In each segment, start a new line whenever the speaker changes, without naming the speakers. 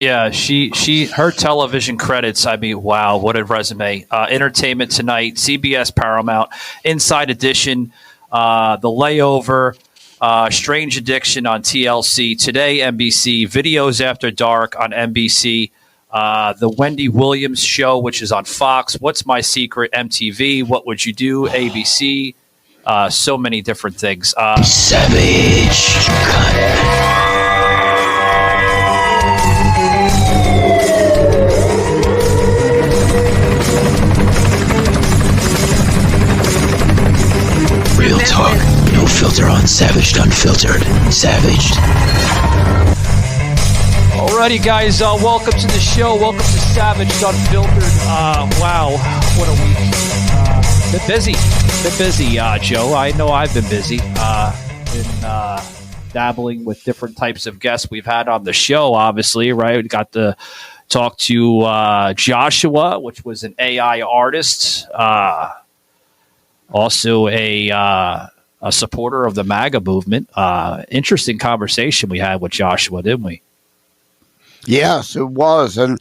Yeah, her television credits. I mean, wow, what a resume! Entertainment Tonight, CBS, Paramount, Inside Edition, The Layover, Strange Addiction on TLC, Today NBC, Videos After Dark on NBC, The Wendy Williams Show, which is on Fox. What's My Secret? MTV. What Would You Do? ABC. So many different things.
Savage. Real talk, no filter on Savaged Unfiltered. Savaged.
Alrighty, guys, welcome to the show. Welcome to Savaged Unfiltered. Wow, what a week. Been busy, Joe. I know I've been busy. Been dabbling with different types of guests we've had on the show, obviously, right? We got to talk to Joshua, which was an AI artist. Also a supporter of the MAGA movement. Interesting conversation we had with Joshua, didn't we?
Yes, it was. And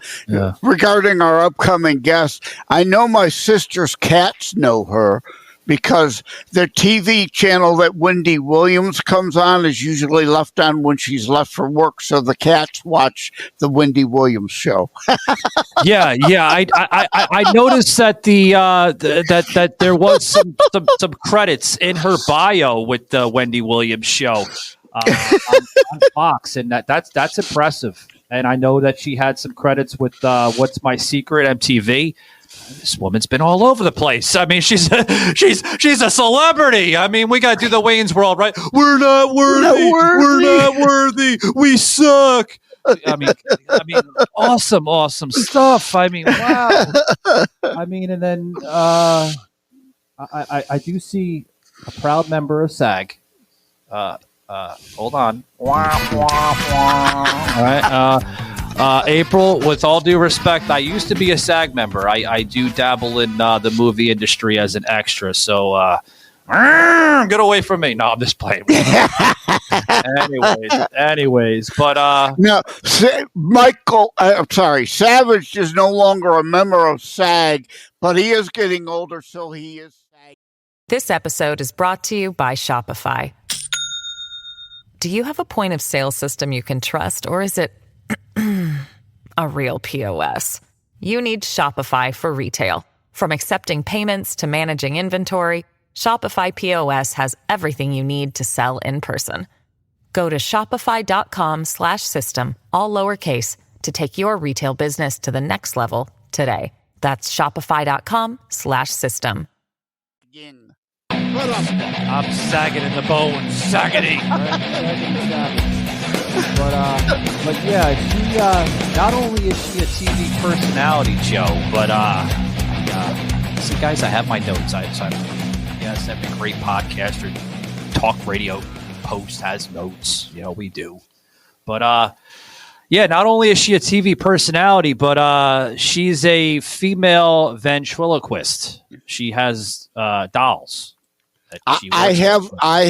regarding our upcoming guest, I know my sister's cats know her because the TV channel that Wendy Williams comes on is usually left on when she's left for work, so the cats watch the Wendy Williams show.
Yeah. I noticed that that there was some credits in her bio with the Wendy Williams show on Fox, and that's impressive. And I know that she had some credits with What's My Secret? MTV. This woman's been all over the place. I mean, she's a celebrity. I mean, we got to do the Wayne's World, right? We're not worthy. We're not worthy. We suck. I mean, awesome stuff. I mean, wow. I mean, and then I do see a proud member of SAG. Hold on. All right. April, with all due respect, I used to be a SAG member. I do dabble in the movie industry as an extra. So get away from me. No, I'm just playing. anyways, but
no, Michael. I'm sorry. Savage is no longer a member of SAG, but he is getting older, so he is SAG.
This episode is brought to you by Shopify. Do you have a point of sale system you can trust, or is it a real POS? You need Shopify for retail. From accepting payments to managing inventory, Shopify POS has everything you need to sell in person. Go to shopify.com/system, all lowercase, to take your retail business to the next level today. That's shopify.com/system.
I'm sagging in the bones, sagging. But yeah, she not only is she a TV personality, Joe, but see, guys, I have my notes. Yes, every great podcaster, talk radio host has notes. You know, we do. But yeah, not only is she a TV personality, but she's a female ventriloquist. She has dolls.
I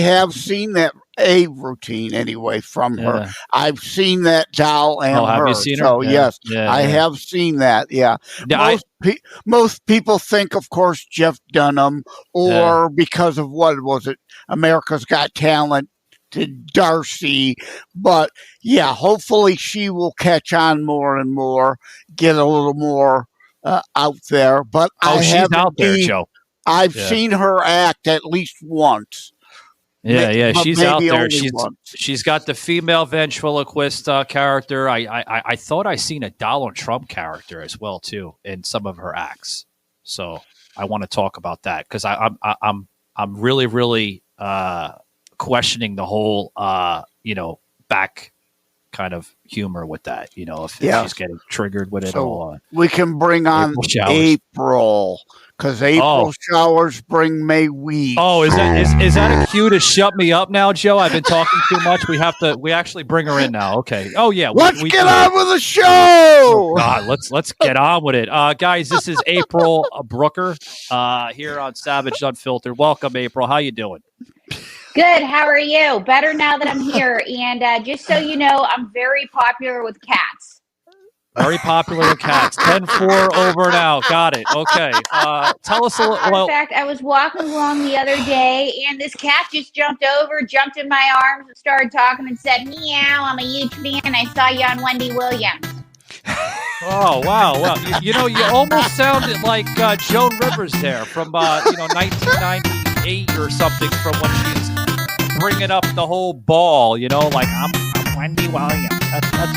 have seen that routine anyway from her. I've seen that doll and her.
Have you seen her?
So yes, I have seen that. Yeah. Most people think, of course, Jeff Dunham, or because of what was it, America's Got Talent, to Darcy. But yeah, hopefully she will catch on more and more, get a little more out there. But
she's out there, Joe.
I've seen her act at least once.
Yeah, she's out there. She's got the female ventriloquist character. I thought I seen a Donald Trump character as well too in some of her acts. So I want to talk about that because I'm really questioning the whole back kind of humor with that. You know, if she's getting triggered with it all.
We can bring on April. Because April showers bring May weeds.
Oh, is that a cue to shut me up now, Joe? I've been talking too much. We actually bring her in now. Okay. Oh yeah.
Let's get on with the show.
Oh, God, let's get on with it, guys. This is April Brucker here on Savage Unfiltered. Welcome, April. How you doing?
Good. How are you? Better now that I'm here. And just so you know, I'm very popular with cats.
Very popular with cats. 10-4 over and out. Got it. Okay. Tell us a little.
In fact, I was walking along the other day, and this cat just jumped in my arms, and started talking and said, "Meow, I'm a huge fan. I saw you on Wendy Williams."
Oh, wow. Well, you almost sounded like Joan Rivers there from 1998 or something, from when she's bringing up the whole ball. Like I'm Wendy Williams.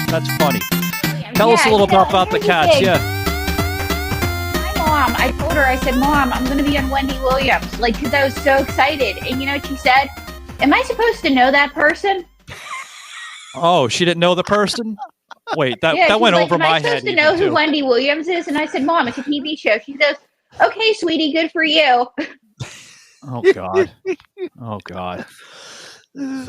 That's funny. Tell us a little bit about the cats. Yeah.
My mom, I told her, I said, "Mom, I'm going to be on Wendy Williams," because I was so excited. And you know what she said? "Am I supposed to know that person?"
Oh, she didn't know the person? Wait, that went over my head.
Am I supposed to know who Wendy Williams is? And I said, "Mom, it's a TV show." She goes, "Okay, sweetie, good for you."
Oh God. Oh God.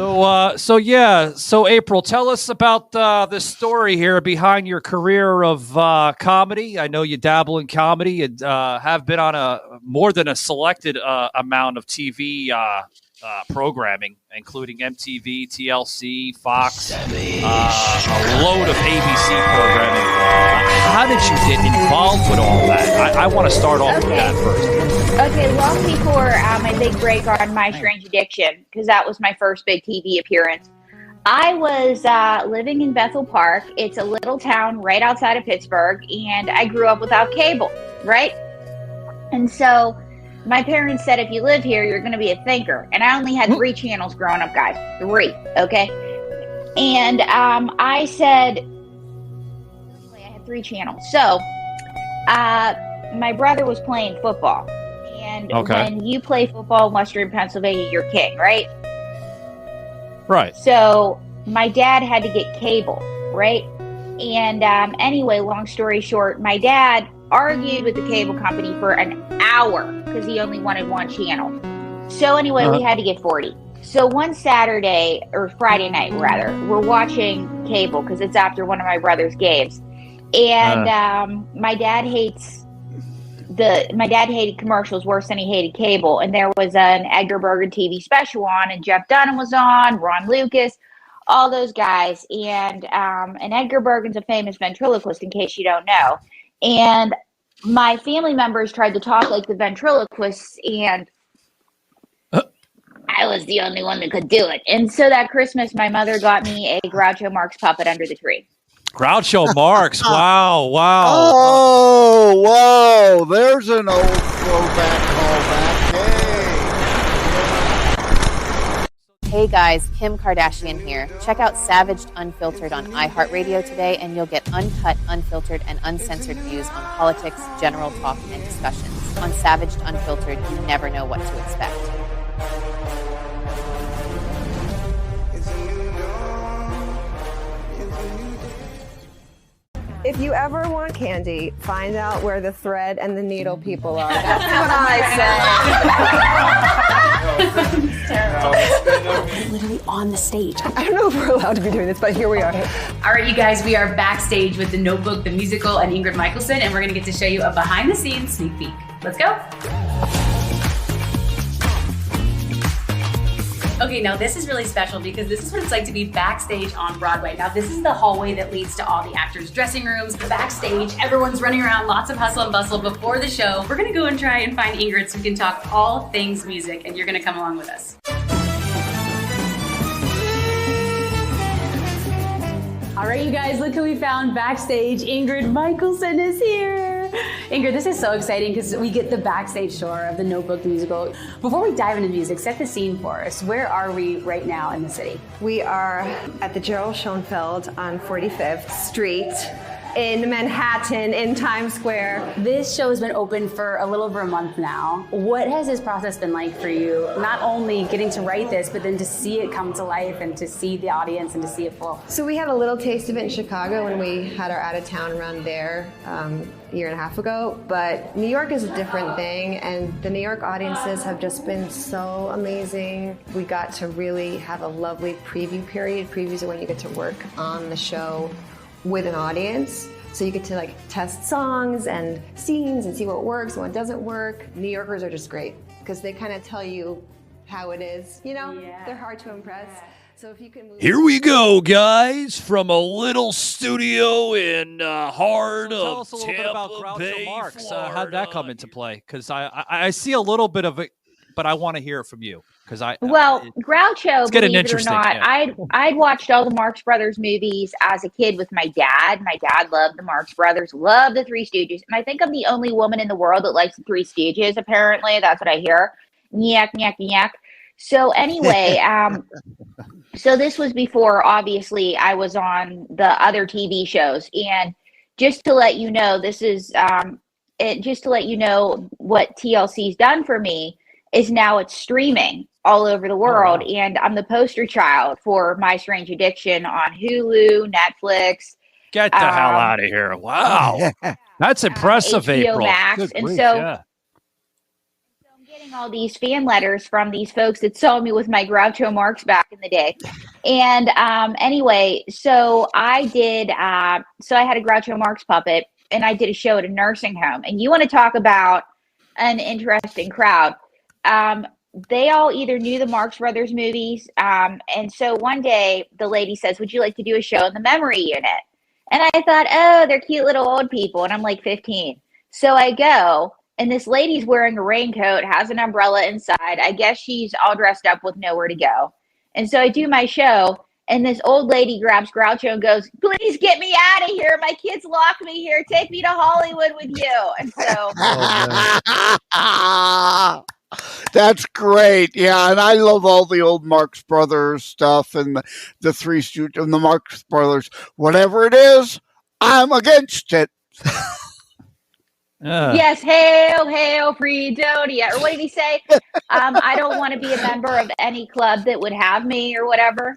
So April, tell us about the story here behind your career of comedy. I know you dabble in comedy and have been on more than a selected amount of TV programming, including MTV, TLC, Fox, a load of ABC programming. How did you get involved with all that? I want to start off with that first.
Okay, long before my big break on My Strange Addiction, because that was my first big TV appearance, I was living in Bethel Park. It's a little town right outside of Pittsburgh, and I grew up without cable, right? And so my parents said, "If you live here, you're going to be a thinker." And I only had 3 channels growing up, guys. 3, okay? And I said, I had 3 channels. So my brother was playing football. And when you play football in Western Pennsylvania, you're king, right?
Right.
So my dad had to get cable, right? And anyway, long story short, my dad argued with the cable company for an hour because he only wanted 1 channel. So anyway, we had to get 40. So one Saturday, or Friday night rather, we're watching cable because it's after one of my brother's games. And my dad hated commercials worse than he hated cable. And there was an Edgar Bergen TV special on, and Jeff Dunham was on, Ron Lucas, all those guys. And Edgar Bergen's a famous ventriloquist, in case you don't know. And my family members tried to talk like the ventriloquists, and I was the only one that could do it. And so that Christmas, my mother got me a Groucho Marx puppet under the tree.
Groucho Marx. Wow.
Oh, wow. There's an old throwback callback.
Hey guys, Kim Kardashian here. Check out Savaged Unfiltered on iHeartRadio today, and you'll get uncut, unfiltered, and uncensored views on politics, general talk, and discussions. On Savaged Unfiltered, you never know what to expect.
If you ever want candy, find out where the thread and the needle people are. That's what I say.
Terrible. Literally on the stage.
I don't know if we're allowed to be doing this, but here we are.
All right, you guys, we are backstage with The Notebook, the musical, and Ingrid Michaelson, and we're going to get to show you a behind-the-scenes sneak peek. Let's go. Okay, now this is really special because this is what it's like to be backstage on Broadway. Now this is the hallway that leads to all the actors' dressing rooms, the backstage, everyone's running around, lots of hustle and bustle before the show. We're gonna go and try and find Ingrid so we can talk all things music, and you're gonna come along with us. All right, you guys, look who we found backstage. Ingrid Michaelson is here. Ingrid, this is so exciting because we get the backstage tour of The Notebook musical. Before we dive into music, set the scene for us. Where are we right now in the city?
We are at the Gerald Schoenfeld on 45th Street in Manhattan, in Times Square.
This show has been open for a little over a month now. What has this process been like for you? Not only getting to write this, but then to see it come to life and to see the audience and to see it full.
So we had a little taste of it in Chicago when we had our out-of-town run there a year and a half ago, but New York is a different thing, and the New York audiences have just been so amazing. We got to really have a lovely preview period. Previews are when you get to work on the show with an audience. So you get to like test songs and scenes and see what works and what doesn't work. New Yorkers are just great because they kind of tell you how it is, you know?
Yeah.
They're hard to impress. So if you can move.
Here we go, guys, from a little studio in heart of
Tell us a little bit about
Tampa
Groucho
Bay,
Marx.
How'd that come into play? Because I see a little bit of it, but I want to hear it from you. Because
Groucho,
getting
believe it or
interesting,
not,
yeah.
I'd watched all the Marx Brothers movies as a kid with my dad. My dad loved the Marx Brothers, loved the Three Stooges, and I think I'm the only woman in the world that likes the Three Stooges. Apparently, that's what I hear. Nyak, nyak, nyak. So anyway, so this was before, obviously, I was on the other TV shows. And just to let you know, just to let you know what TLC's done for me is now it's streaming all over the world.
Oh, wow.
And I'm the poster child for My Strange Addiction on Hulu, Netflix.
Get the hell out of here. Wow. That's impressive,
HBO
April.
Max.
Good
And
grief,
so
yeah.
I'm getting all these fan letters from these folks that saw me with my Groucho Marx back in the day. And anyway, so I did, so I had a Groucho Marx puppet and I did a show at a nursing home. And you want to talk about an interesting crowd. They all either knew the Marx Brothers movies. And so one day the lady says, would you like to do a show in the memory unit? And I thought, oh, they're cute little old people. And I'm like 15. So I go. And this lady's wearing a raincoat, has an umbrella inside. I guess she's all dressed up with nowhere to go. And so I do my show, and this old lady grabs Groucho and goes, please get me out of here. My kids lock me here. Take me to Hollywood with you. And so...
That's great. Yeah, and I love all the old Marx Brothers stuff and the Three Stooges and the Marx Brothers. Whatever it is, I'm against it.
Yes, hail, Fredonia. Or what did he say? I don't want to be a member of any club that would have me or whatever.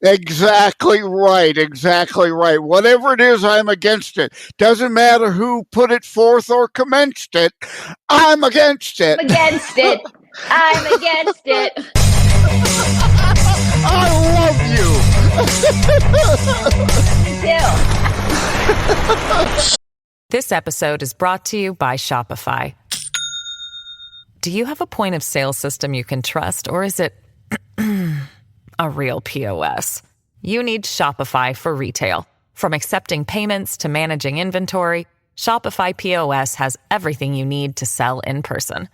Exactly right. Exactly right. Whatever it is, I'm against it. Doesn't matter who put it forth or commenced it. I'm against it.
I'm against it. I'm against it.
I
love you. Me too.
This episode is brought to you by Shopify. Do you have a point of sale system you can trust, or is it a real POS? You need Shopify for retail. From accepting payments to managing inventory, Shopify POS has everything you need to sell in person.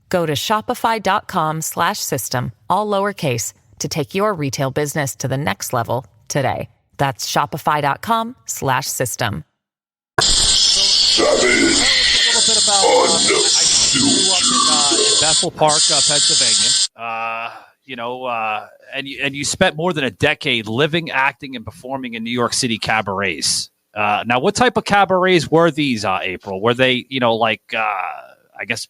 Go to shopify.com/system, all lowercase, to take your retail business to the next level today. That's shopify.com/system.
A little bit about I grew up in Bethel Park, Pennsylvania. And you spent more than a decade living, acting, and performing in New York City cabarets. Now, what type of cabarets were these, April? Were they, I guess,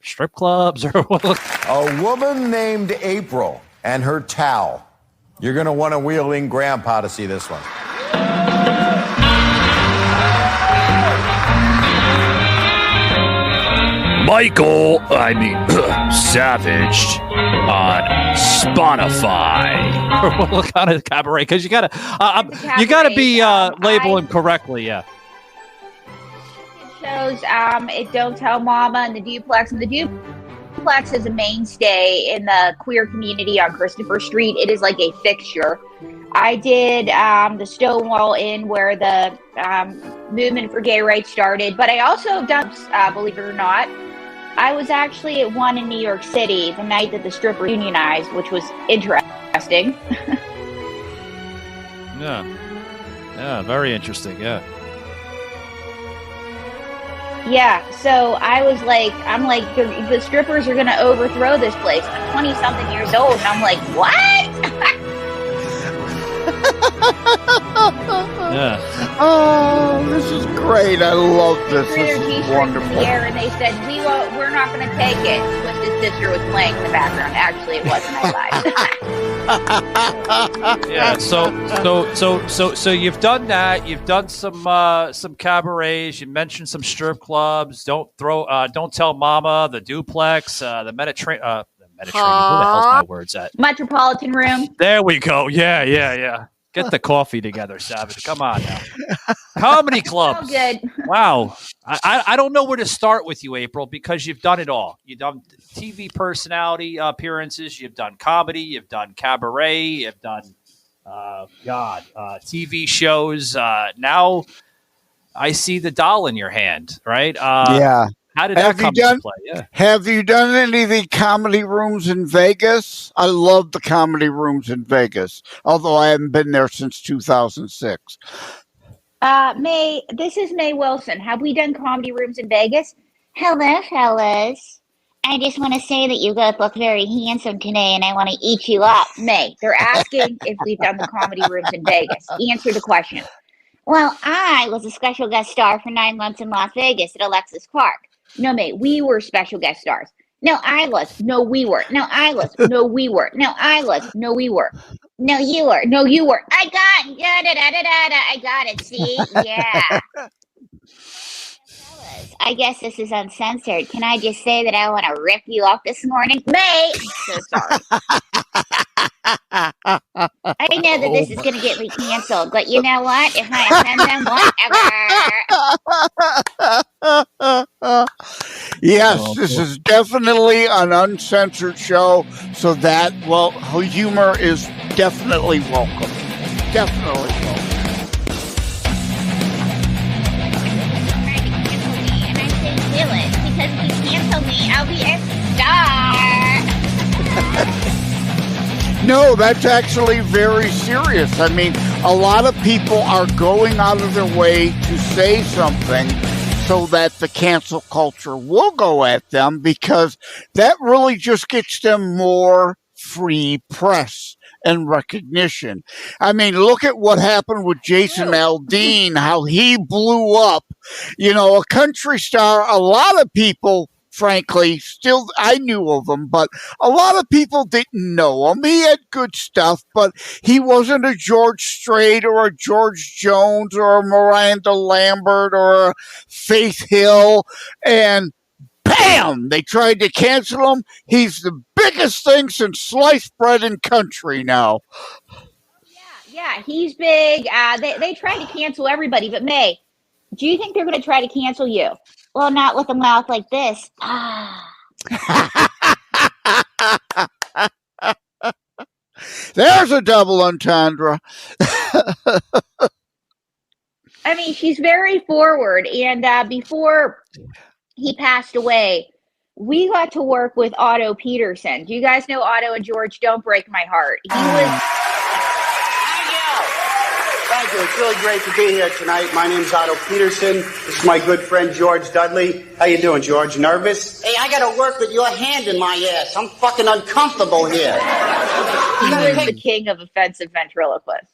strip clubs or what?
A woman named April and her towel. You're going to want a wheeling grandpa to see this one.
Savaged on Spotify. What kind of cabaret? Because you gotta be labeling correctly. Yeah.
Shows it Don't Tell Mama and the Duplex. And the Duplex is a mainstay in the queer community on Christopher Street. It is like a fixture. I did the Stonewall Inn where the movement for gay rights started, but I also have done, believe it or not, I was actually at one in New York City the night that the strippers unionized, which was interesting.
Yeah, very interesting. Yeah.
Yeah, so I'm like, the strippers are going to overthrow this place. I'm 20-something years old, and I'm like, what?
Yeah.
Oh, this is great. I love this. This is wonderful.
And they said, we're not going to take it. Twisted Sister was playing in the background. Actually, it wasn't. I lied.
Yeah. So you've done that. You've done some cabarets. You mentioned some strip clubs. Don't Tell Mama, the Duplex, the Mediterranean. Who the hell's my words at?
Metropolitan Room.
There we go. Yeah. Get the coffee together, Savage. Come on now. Comedy clubs.
So good.
Wow. I don't know where to start with you, April, because you've done it all. You've done TV personality appearances. You've done comedy. You've done cabaret. You've done TV shows. Now I see the doll in your hand, right?
Yeah.
How did that come to play? Yeah.
Have you done any of the comedy rooms in Vegas? I love the comedy rooms in Vegas, although I haven't been there since 2006.
May, this is May Wilson. Have we done comedy rooms in Vegas? Hello, fellas. I just want to say that you both look very handsome today, and I want to eat you up. May, they're asking if we've done the comedy rooms in Vegas. Answer the question. Well, I was a special guest star for 9 months in Las Vegas at Alexis Park. No, May, we were special guest stars. No, I was. No, we were. No, I was. No, we were. No, I was. No, we were. No, you were. No, you were. I got it. I got it. See? Yeah. I guess this is uncensored. Can I just say that I want to rip you off this morning? May! I'm so sorry. I know that this is going to get me canceled, but you know what? If I offend them, whatever.
Yes, this is definitely an uncensored show, so that, well, humor is definitely welcome. Definitely welcome.
Because if you cancel me, I'll be a star.
No, that's actually very serious. I mean, a lot of people are going out of their way to say something so that the cancel culture will go at them, because that really just gets them more free press and recognition. I mean, look at what happened with Jason Aldean, how he blew up. You know, a country star, a lot of people, frankly, still, I knew of him, but a lot of people didn't know him. He had good stuff, but he wasn't a George Strait or a George Jones or a Miranda Lambert or a Faith Hill. And bam, they tried to cancel him. He's the biggest thing since sliced bread in country now.
Yeah, he's big. They tried to cancel everybody, but May, do you think they're going to try to cancel you? Well, not with a mouth like this.
There's a double entendre.
I mean, she's very forward. And before he passed away, we got to work with Otto Peterson. Do you guys know Otto and George? Don't break my heart. He was...
Thank you. It's really great to be here tonight. My name's Otto Peterson. This is my good friend George Dudley. How you doing, George? Nervous? Hey, I gotta work with your hand in my ass. I'm fucking uncomfortable here.
He was the king of offensive ventriloquists.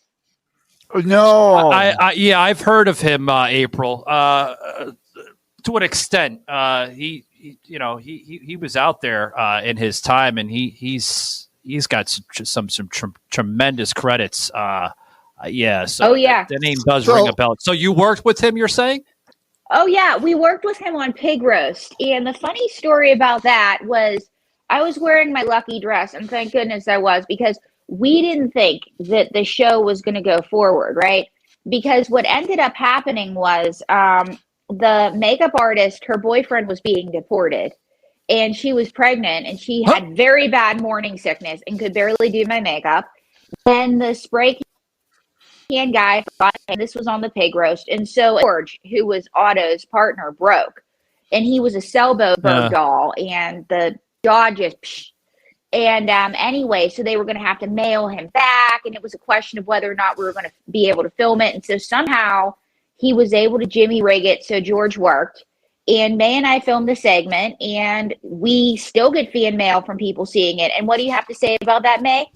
No.
Yeah, I've heard of him, April. To an extent, he was out there in his time, and he's got some tremendous credits. Yeah. So the name does ring a bell. So you worked with him, you're saying?
Oh, yeah. We worked with him on Pig Roast. And the funny story about that was I was wearing my lucky dress, and thank goodness I was, because we didn't think that the show was going to go forward, right? Because what ended up happening was the makeup artist, her boyfriend was being deported, and she was pregnant, and she had very bad morning sickness and could barely do my makeup. And the spray can guy, this was on the Pig Roast, and so George, who was Otto's partner, broke, and he was a sailboat doll, and the jaw just anyway, so they were going to have to mail him back, and it was a question of whether or not we were going to be able to film it. And so somehow he was able to jimmy rig it so George worked, and May and I filmed the segment, and we still get fan mail from people seeing it. And what do you have to say about that, May?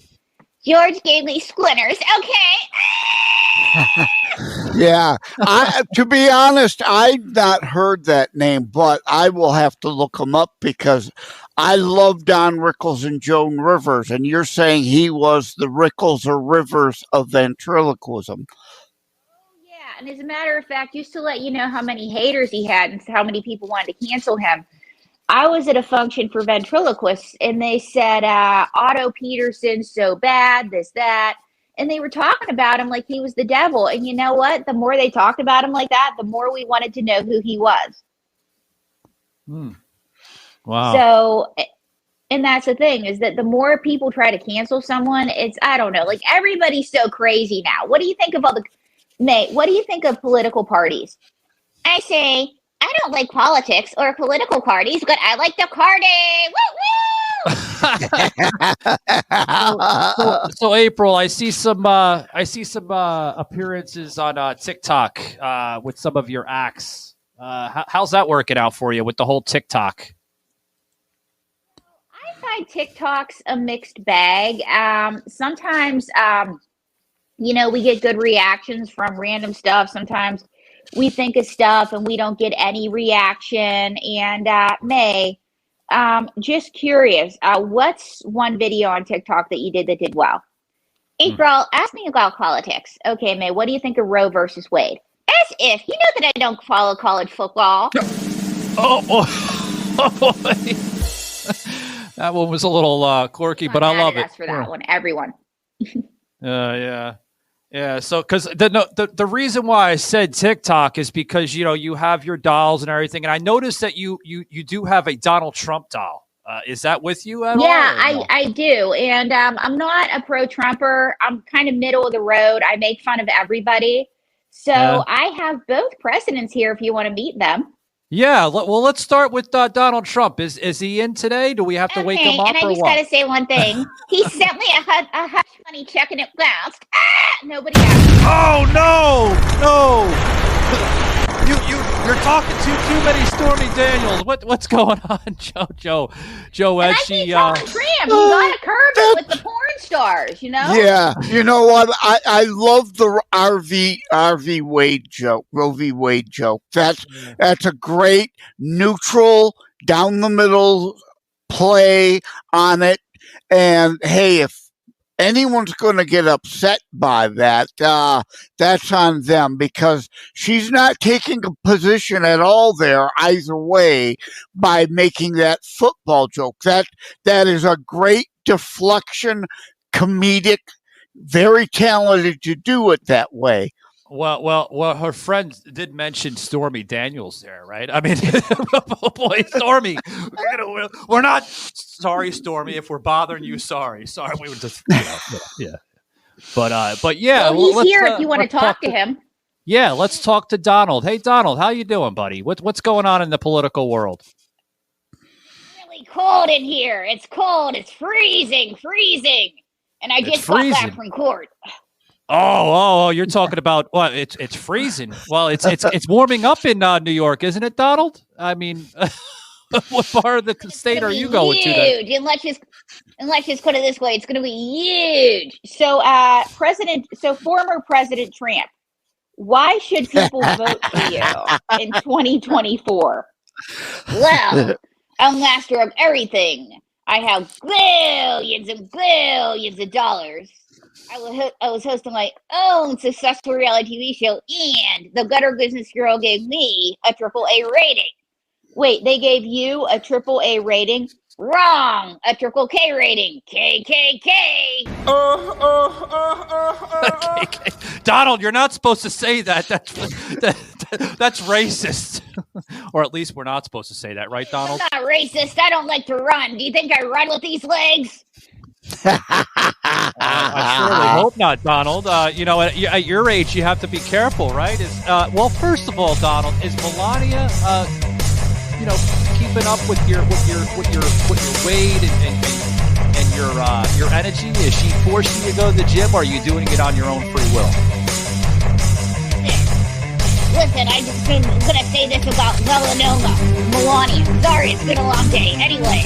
George gave me splinters. Okay.
Yeah. To be honest, I've not heard that name, but I will have to look him up, because I love Don Rickles and Joan Rivers, and you're saying he was the Rickles or Rivers of ventriloquism.
Yeah, and as a matter of fact, just to let you know how many haters he had and how many people wanted to cancel him, I was at a function for ventriloquists, and they said, Otto Peterson's so bad, this, that. And they were talking about him like he was the devil. And you know what? The more they talked about him like that, the more we wanted to know who he was.
Wow.
So And that's the thing, is that the more people try to cancel someone, I don't know, like everybody's so crazy now. What do you think of May, what do you think of political parties? I say, I don't like politics or political parties, but I like the party. Woo woo!
So April, I see some appearances on TikTok with some of your acts. How's that working out for you with the whole TikTok?
I find TikTok's a mixed bag. Sometimes, we get good reactions from random stuff. Sometimes we think of stuff and we don't get any reaction. And May, just curious, what's one video on TikTok that you did that did well? April, ask me about politics. Okay, May, what do you think of Roe versus Wade? As if you know that I don't follow college football.
That one was a little quirky, but I love it.
For that one, everyone.
Yeah. So, because the reason why I said TikTok is because you have your dolls and everything, and I noticed that you do have a Donald Trump doll. Is that with you at all?
Yeah, I do, and I'm not a pro-Trumper. I'm kind of middle of the road. I make fun of everybody, so I have both presidents here. If you want to meet them.
Yeah, well, let's start with Donald Trump. Is he in today? Do we have to wake him up?
And I just got to say one thing. He sent me a hush money check and it bounced. Nobody asked.
Oh, no. You're talking too many Stormy Daniels. What's going on, Joe?
And I keep telling Tramp, you got to curb it with the porn stars,
Yeah, you know what? I love the RV Wade joke, Roe v. Wade joke. That's a great neutral, down the middle play on it. And hey, if anyone's going to get upset by that, that's on them, because she's not taking a position at all there either way by making that football joke. That is a great deflection, comedic, very talented to do it that way.
Well, her friend did mention Stormy Daniels there, right? I mean, boy, Stormy, we're not sorry, Stormy, if we're bothering you. Sorry, we were just, yeah. But yeah,
well, he's here if you want to talk to him.
Yeah, let's talk to Donald. Hey, Donald, how you doing, buddy? What's going on in the political world?
Really cold in here. It's cold. It's freezing, and I just got back from court.
Oh! You're talking about what? It's freezing. Well, it's warming up in New York, isn't it, Donald? I mean, what part of the state are you going to?
Huge. And let's just put it this way: it's going to be huge. So, former President Trump, why should people vote for you in 2024? Well, I'm master of everything. I have billions and billions of dollars. I was hosting my own successful reality TV show, and the Gutter Business Girl gave me a AAA rating. Wait, they gave you a AAA rating? Wrong! A triple K rating. KKK!
Donald, you're not supposed to say that. That's racist. Or at least we're not supposed to say that, right, Donald?
I'm not racist. I don't like to run. Do you think I run with these legs?
I surely hope not, Donald. At your age, you have to be careful, right? Well, first of all, Donald, is Melania, keeping up with your weight and your energy? Is she forcing you to go to the gym, or are you doing it on your own free will?
Listen, I just been gonna say this about Melania. Sorry, it's been a long day. Anyway,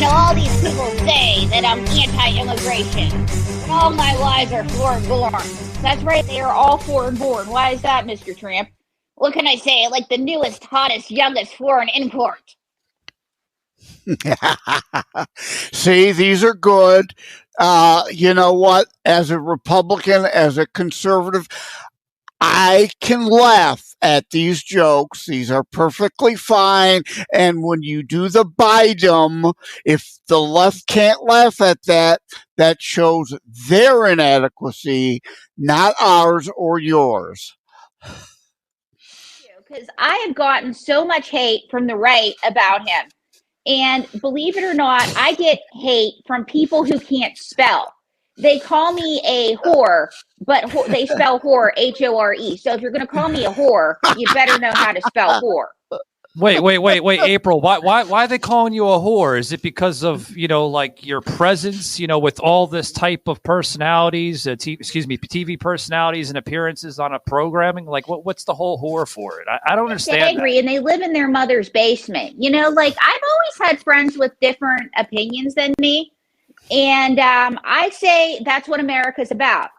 all these people say that I'm anti-immigration. All my lies are foreign-born. That's right, they are all foreign-born. Why is that, Mr. Tramp? What can I say? Like the newest, hottest, youngest foreign import.
See, these are good. You know what? As a Republican, as a conservative, I can laugh at these jokes. These are perfectly fine. And when you do the Biden, if the left can't laugh at that, that shows their inadequacy, not ours or yours.
Because I have gotten so much hate from the right about him. And believe it or not, I get hate from people who can't spell. They call me a whore, but they spell whore H-O-R-E. So if you're going to call me a whore, you better know how to spell whore.
Wait, April. Why are they calling you a whore? Is it because of, like your presence, with all this type of personalities, TV personalities and appearances on a programming? Like, what's the whole whore for it? I don't understand.
Angry, and they live in their mother's basement. Like I've always had friends with different opinions than me, and I say that's what America's about.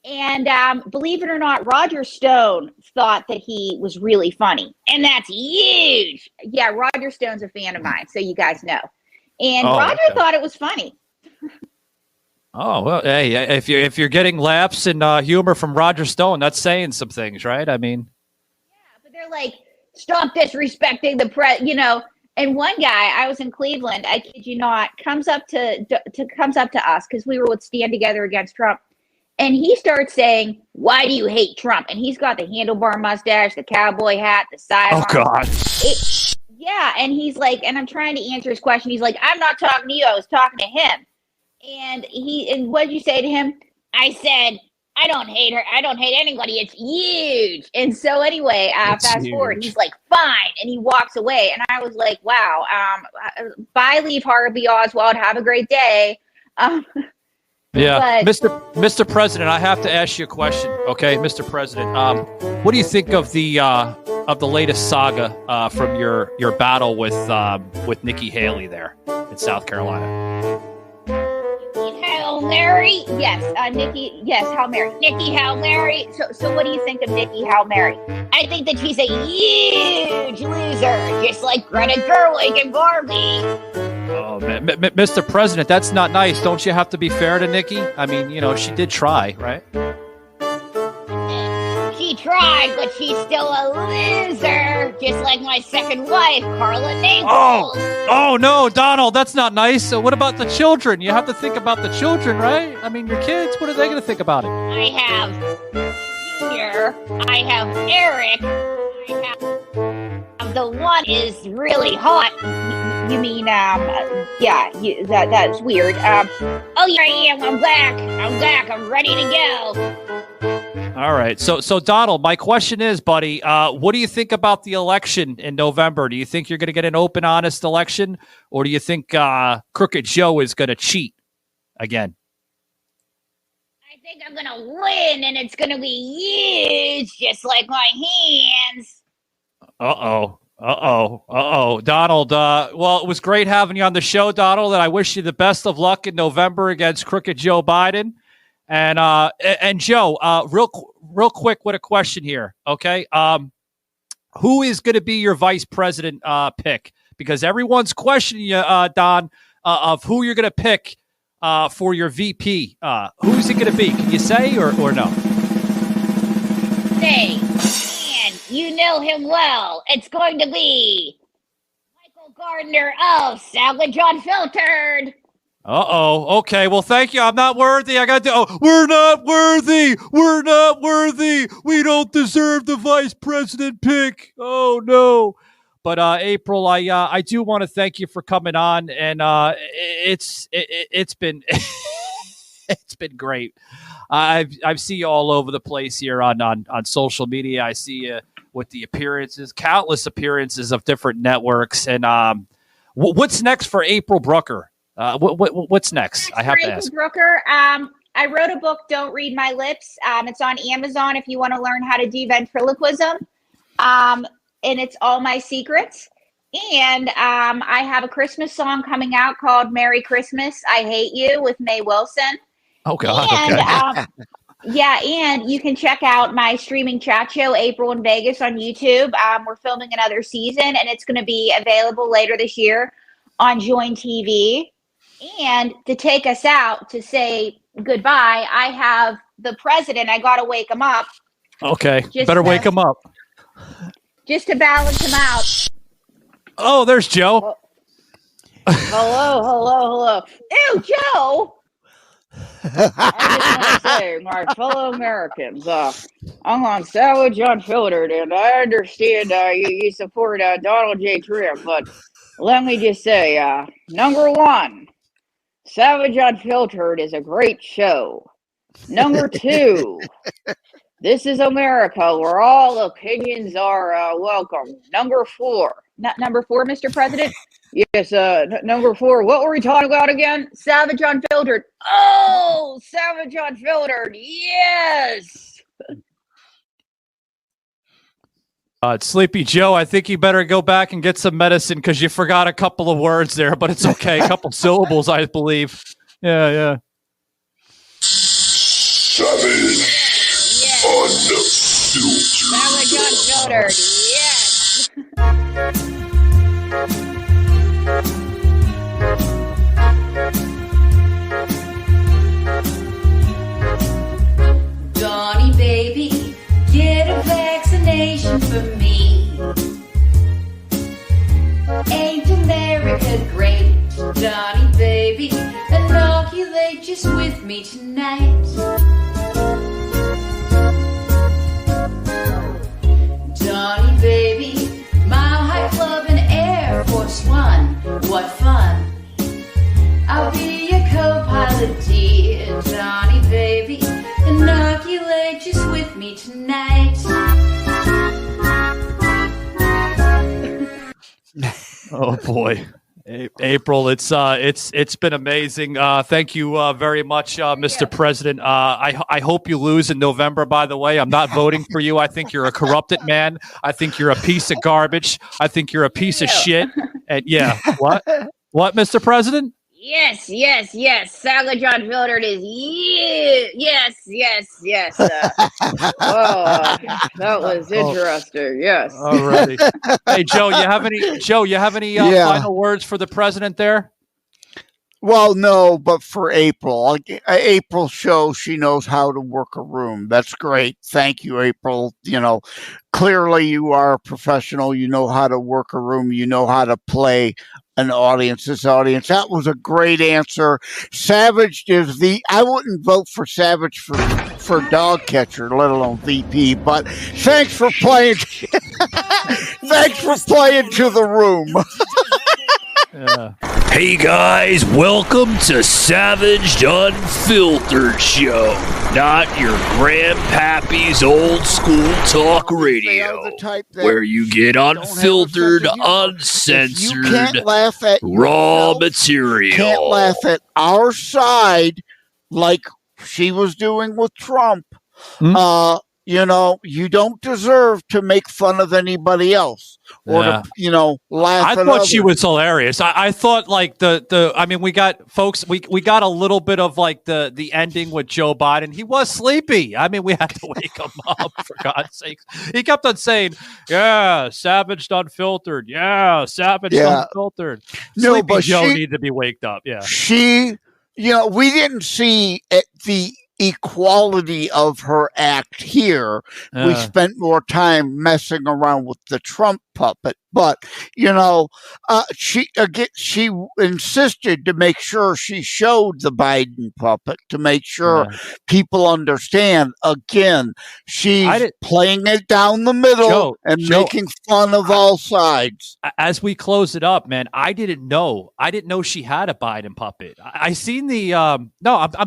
And believe it or not, Roger Stone thought that he was really funny. And that's huge. Yeah, Roger Stone's a fan of mine, so you guys know. And Roger thought it was funny.
Oh, well, hey, if you're getting laughs and humor from Roger Stone, that's saying some things, right? I mean.
Yeah, but they're like, stop disrespecting the press, And one guy, I was in Cleveland, I kid you not, comes up to us because we were with Stand Together Against Trump. And he starts saying, why do you hate Trump? And he's got the handlebar mustache, the cowboy hat, the sidearm.
Oh, God.
Yeah. And he's like, and I'm trying to answer his question. He's like, I'm not talking to you. I was talking to him. And what did you say to him? I said, I don't hate her. I don't hate anybody. It's huge. And so anyway, fast forward, he's like, fine. And he walks away. And I was like, wow, bye, Lee Harvey Oswald. Have a great day.
Yeah, Mr. President, I have to ask you a question, okay, Mr. President. What do you think of the latest saga from your battle with Nikki Haley there in South Carolina?
Hail Mary, yes, Nikki, yes, Hail Mary, Nikki Hail Mary. So what do you think of Nikki Hail Mary? I think that she's a huge loser, just like Greta Gerwig and Barbie.
Oh, man. Mr. President, that's not nice. Don't you have to be fair to Nikki? I mean, she did try, right?
She tried, but she's still a loser, just like my second wife, Carla Naples.
Oh no, Donald, that's not nice. So what about the children? You have to think about the children, right? I mean, your kids, what are they going to think about it?
I have Junior, I have Eric, I have the one is really hot. You mean, that's weird. Oh, yeah, I am. I'm back. I'm ready to go.
All right. So Donald, my question is, buddy, what do you think about the election in November? Do you think you're going to get an open, honest election, or do you think Crooked Joe is going to cheat again?
I think I'm going to win, and it's going to be huge, just like my hands.
Uh-oh. Donald, well, it was great having you on the show, Donald, and I wish you the best of luck in November against Crooked Joe Biden. And Joe, real quick with a question here, okay? Who is going to be your vice president pick? Because everyone's questioning you, Don, of who you're going to pick for your VP. Who's it going to be? Can you say or no?
Hey. You know him well. It's going to be Michael Gardner of Savage Unfiltered.
Uh-oh. Okay. Well, thank you. I'm not worthy. I got to. Oh, we're not worthy. We're not worthy. We don't deserve the vice president pick. Oh no. But April, I do want to thank you for coming on, and it's been it's been great. I've seen you all over the place here on social media. I see you with the appearances, countless appearances of different networks. And what's next for April Brucker? What's next? I have to ask.
April Brucker, I wrote a book, Don't Read My Lips. It's on Amazon if you want to learn how to do ventriloquism. And it's all my secrets. And I have a Christmas song coming out called Merry Christmas, I Hate You with Mae Wilson.
Oh, God.
And,
okay.
Yeah, and you can check out my streaming chat show, April in Vegas, on YouTube. We're filming another season, and it's going to be available later this year on Join TV. And to take us out to say goodbye, I have the president. I got to wake him up.
Okay, better wake him up.
Just to balance him out.
Oh, there's Joe.
Hello. Ew, Joe! I just want to say, my fellow Americans, I'm on Savage Unfiltered, and I understand you support Donald J. Trump, but Let me just say, number one, Savage Unfiltered is a great show. Number two, this is America where all opinions are welcome. Number four, not number four, Mr. President. Yes, number four. What were we talking about again? Savage Unfiltered. Oh, Savage Unfiltered. Yes.
Sleepy Joe, I think you better go back and get some medicine because you forgot a couple of words there, but it's okay. A couple syllables, I believe. Yeah.
Savage Unfiltered. Yes.
Donnie, baby, get a vaccination for me. Ain't America great? Donnie, baby, inoculate just with me tonight. Donnie, baby, Mile High Club and Air Force One. What fun! I'll be your co-pilot, dear Donnie, baby. Inoculate just with me tonight.
Oh boy, April, it's been amazing. Thank you very much, Mr. President. I hope you lose in November. By the way, I'm not voting for you. I think you're a corrupted man. I think you're a piece of garbage. I think you're a piece of shit. And what, Mr. President?
Yes. Savage Unfiltered is yes. That was interesting. Yes.
Alrighty. Hey, Joe, you have any final words for the president there?
Well, no, but for April. April shows she knows how to work a room. That's great. Thank you, April. Clearly you are a professional. You know how to work a room. You know how to play an audience. That was a great answer. Savage is I wouldn't vote for Savage for dog catcher, let alone VP, but thanks for playing. Thanks for playing to the room.
Hey guys, welcome to Savage Unfiltered Show. Not your grandpappy's old school talk radio, where you get unfiltered, uncensored, raw material.
Can't laugh at our side like she was doing with Trump. You don't deserve to make fun of anybody else or to, laugh at
I thought
others.
she was hilarious. I thought like we got a little bit of like the ending with Joe Biden. He was sleepy. I mean, we had to wake him up for God's sakes. He kept on saying, yeah, Savage Unfiltered. Yeah, Savage Unfiltered.
No,
Sleepy
but
Joe needed to be waked up. Yeah.
We didn't see the equality of her act here. We spent more time messing around with the Trump puppet, but she insisted to make sure she showed the Biden puppet to make sure people understand. Again, she's playing it down the middle and making fun of all sides.
As we close it up, man, I didn't know she had a Biden puppet. I seen the I'm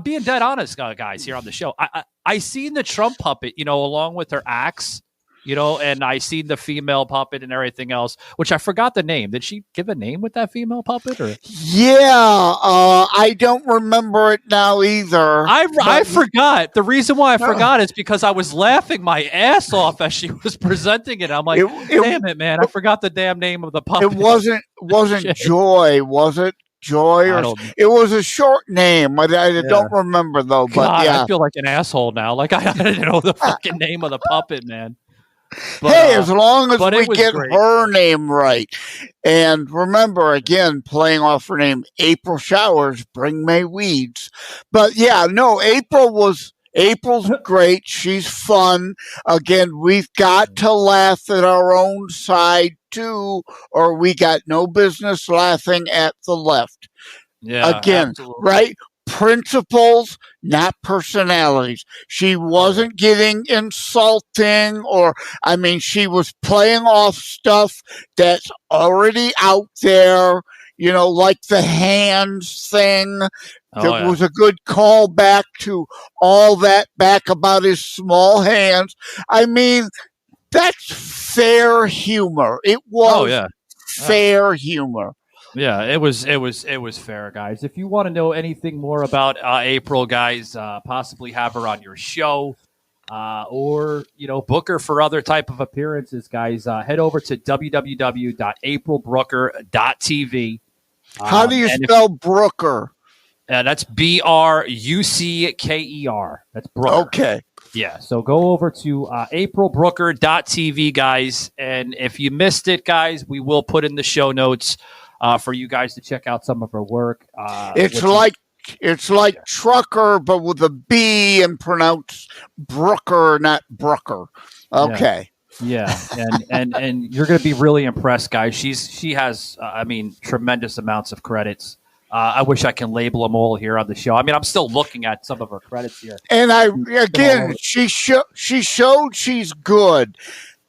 being dead honest, guys, here on the show. I seen the Trump puppet, along with her axe. And I seen the female puppet and everything else, which I forgot the name. Did she give a name with that female puppet? Or?
Yeah, I don't remember it now either.
I forgot. The reason why I forgot is because I was laughing my ass off as she was presenting it. I'm like, damn it, man. I forgot the damn name of the puppet.
It wasn't Joy, was it? Joy, or it was a short name. I don't remember though. But
God, I feel like an asshole now. Like I didn't know the fucking name of the puppet, man.
But, as long as we get her name right. And remember, again, playing off her name, April Showers, Bring May Weeds. But April's great. She's fun. Again, we've got to laugh at our own side too, or we got no business laughing at the left.
Yeah.
Again,
absolutely.
right? principles, not personalities. She wasn't getting insulting she was playing off stuff that's already out there, like the hands thing. There was a good callback to all that back about his small hands. I mean, that's fair humor. It was fair humor.
Yeah, it was fair, guys. If you want to know anything more about April, guys, possibly have her on your show, or book her for other type of appearances, guys. Head over to www.aprilbrucker.tv.
How do you spell Brucker?
That's Brucker. That's Brucker.
Okay.
Yeah, so go over to aprilbrucker.tv, guys. And if you missed it, guys, we will put in the show notes for you guys to check out some of her work.
It's like trucker, but with a B and pronounced Brucker, not Brucker. Okay.
Yeah, and you're going to be really impressed, guys. She has, tremendous amounts of credits. I wish I can label them all here on the show. I mean, I'm still looking at some of her credits here.
And she showed she's good.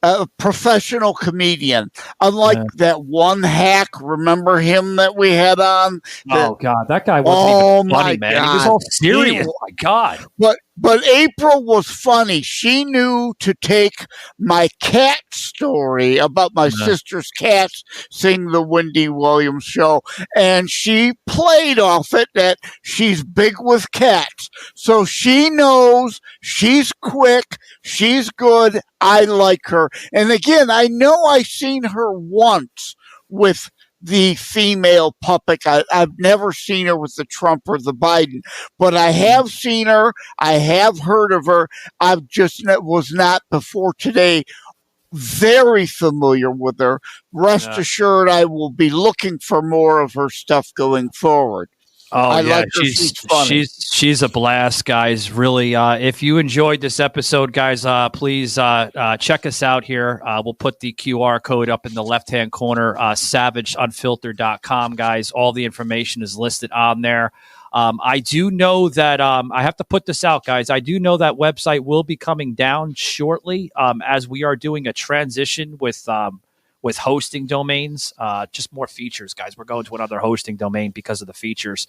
A professional comedian, unlike that one hack. Remember him that we had on?
God, that guy wasn't even funny, man.
God.
He was all serious. Oh my God.
But April was funny. She knew to take my cat story about my sister's cats seeing the Wendy Williams show, and she played off it that she's big with cats. So she knows, she's quick, she's good. I like her. And again, I know I've seen her once with the female puppet. I've never seen her with the Trump or the Biden, but I have seen her. I have heard of her. I've just was not before today very familiar with her. Rest assured, I will be looking for more of her stuff going forward.
Oh, yeah, she's a blast, guys. Really, if you enjoyed this episode, guys, please check us out here. We'll put the QR code up in the left-hand corner, savageunfiltered.com, guys. All the information is listed on there. I do know that I have to put this out, guys. I do know that website will be coming down shortly as we are doing a transition with hosting domains, just more features, guys. We're going to another hosting domain because of the features.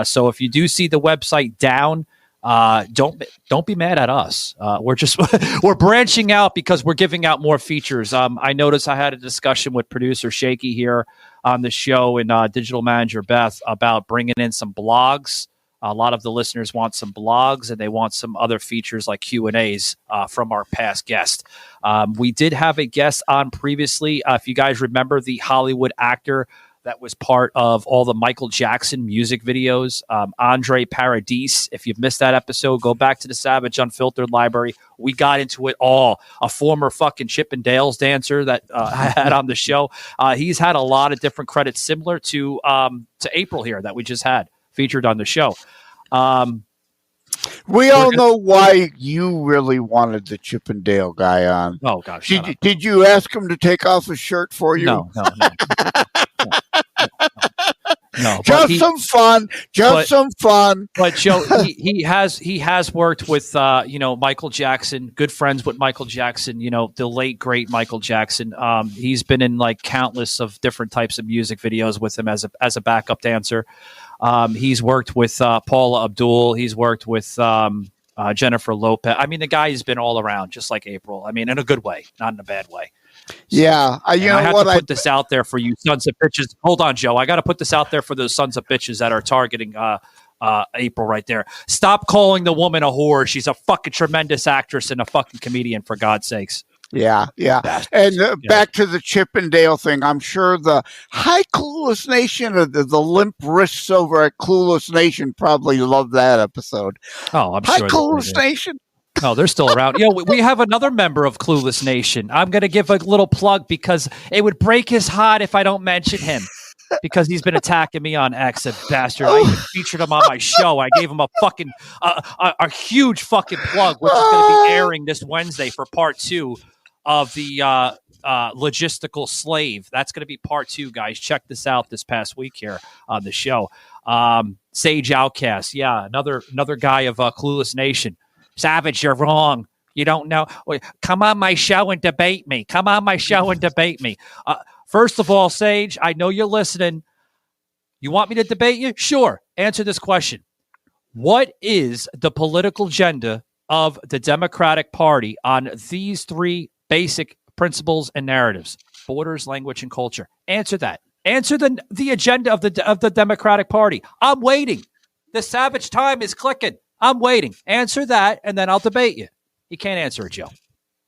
So if you do see the website down, don't be mad at us. We're branching out because we're giving out more features. I noticed I had a discussion with producer Shaky here on the show and digital manager Beth about bringing in some blogs. A lot of the listeners want some blogs and they want some other features like Q&As from our past guest. We did have a guest on previously. If you guys remember the Hollywood actor that was part of all the Michael Jackson music videos, Andre Paradis. If you've missed that episode, go back to the Savage Unfiltered library. We got into it all. A former fucking Chip and Dale's dancer that I had on the show. He's had a lot of different credits similar to April here that we just had featured on the show.
We all know why you really wanted the Chip and Dale guy on.
Oh, gosh.
Did you ask him to take off his shirt for you?
No. No,
some fun. Some fun.
But Joe, he has worked with Michael Jackson, good friends with Michael Jackson, the late great Michael Jackson. He's been in like countless of different types of music videos with him as a backup dancer. He's worked with Paula Abdul. He's worked with Jennifer Lopez. I mean, the guy has been all around, just like April. I mean, in a good way, not in a bad way.
Yeah,
I have to put this out there for you sons of bitches. Hold on, Joe. I got to put this out there for those sons of bitches that are targeting April right there. Stop calling the woman a whore. She's a fucking tremendous actress and a fucking comedian, for God's sakes.
Yeah. And back to the Chip and Dale thing. I'm sure the high Clueless Nation, the limp wrists over at Clueless Nation probably love that episode.
Oh, I'm
high
sure.
Clueless Nation.
Oh, they're still around. We have another member of Clueless Nation. I'm going to give a little plug because it would break his heart if I don't mention him because he's been attacking me on X, a bastard. I even featured him on my show. I gave him a fucking a huge fucking plug, which is going to be airing this Wednesday for part 2 of the logistical slave. That's going to be part 2, guys. Check this out this past week here on the show. Sage Outcast. Yeah, another guy of Clueless Nation. Savage, you're wrong. You don't know. Come on my show and debate me. Come on my show and debate me. First of all, Sage, I know you're listening. You want me to debate you? Sure. Answer this question. What is the political agenda of the Democratic Party on these three basic principles and narratives? Borders, language, and culture. Answer that. Answer the agenda of the Democratic Party. I'm waiting. The Savage time is clicking. I'm waiting. Answer that, and then I'll debate you. You can't answer it, Joe.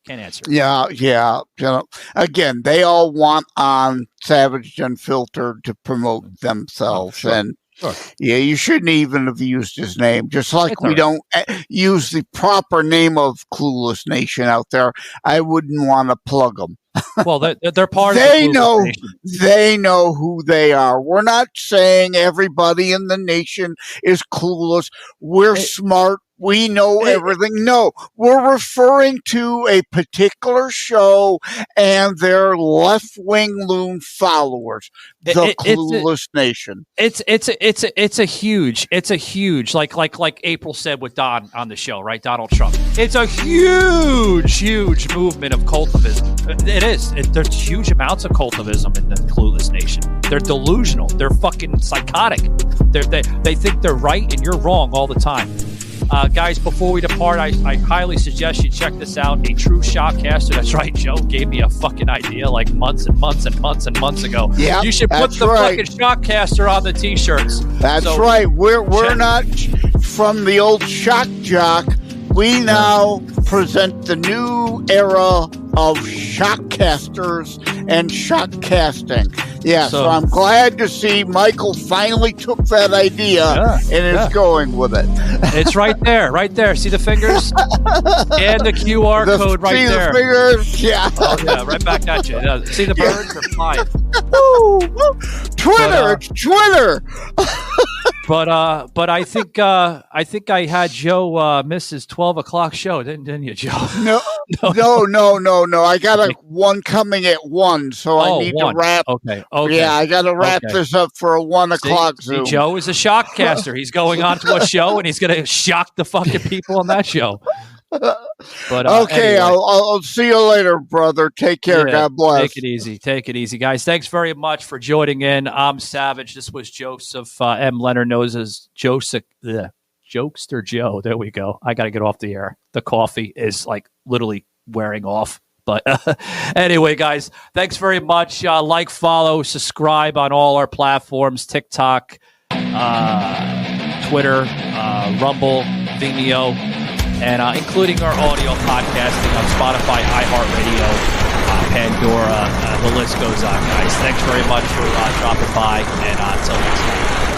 Can't answer it.
Yeah. You know, again, they all want on Savage Unfiltered to promote themselves.
Sure.
And
Sure.
yeah, you shouldn't even have used his name. Just like
It's
we
all right.
don't use the proper name of Clueless Nation out there, I wouldn't want to plug them.
Well, they're part
They
of the
know.
Clueless Nation.
They know who they are. We're not saying everybody in the nation is clueless. We're smart. We know everything. No, we're referring to a particular show and their left-wing loon followers, the Clueless Nation.
It's a huge like April said with Don on the show, right? Donald Trump. It's a huge movement of cultivism. It is. There's huge amounts of cultivism in the Clueless Nation. They're delusional. They're fucking psychotic. They think they're right and you're wrong all the time. Guys, before we depart, I highly suggest you check this out. A true shockcaster. That's right. Joe gave me a fucking idea like months and months ago.
Yeah,
you should put the fucking shockcaster on the t-shirts.
That's right. We're not from the old shock jock. We now present the new era of shockcasters and shockcasting. Yeah, so I'm glad to see Michael finally took that idea and is going with it.
It's right there. See the fingers? And the QR code right there.
See the fingers? Yeah.
Oh, yeah, right back at you. See the birds? They're flying.
Twitter, it's Twitter.
But I think I had Joe miss his 12 o'clock show, didn't you, Joe?
No. I got one coming at 1, so I need to wrap.
Okay.
Yeah, I got to wrap this up for a 1 o'clock Zoom.
Joe is a shockcaster. He's going on to a show and he's going to shock the fucking people on that show. But
okay,
anyway.
I'll see you later, brother. Take care.
Yeah,
God bless.
Take it easy, guys. Thanks very much for joining in. I'm Savage. This was Joseph M. Leonard, knows as Joseph, Jokester Joe. There we go. I got to get off the air. The coffee is like literally wearing off. But anyway, guys, thanks very much. Like, follow, subscribe on all our platforms: TikTok, Twitter, Rumble, Vimeo, and including our audio podcasting on Spotify, iHeartRadio, Pandora. The list goes on, guys. Thanks very much for dropping by, and until next time.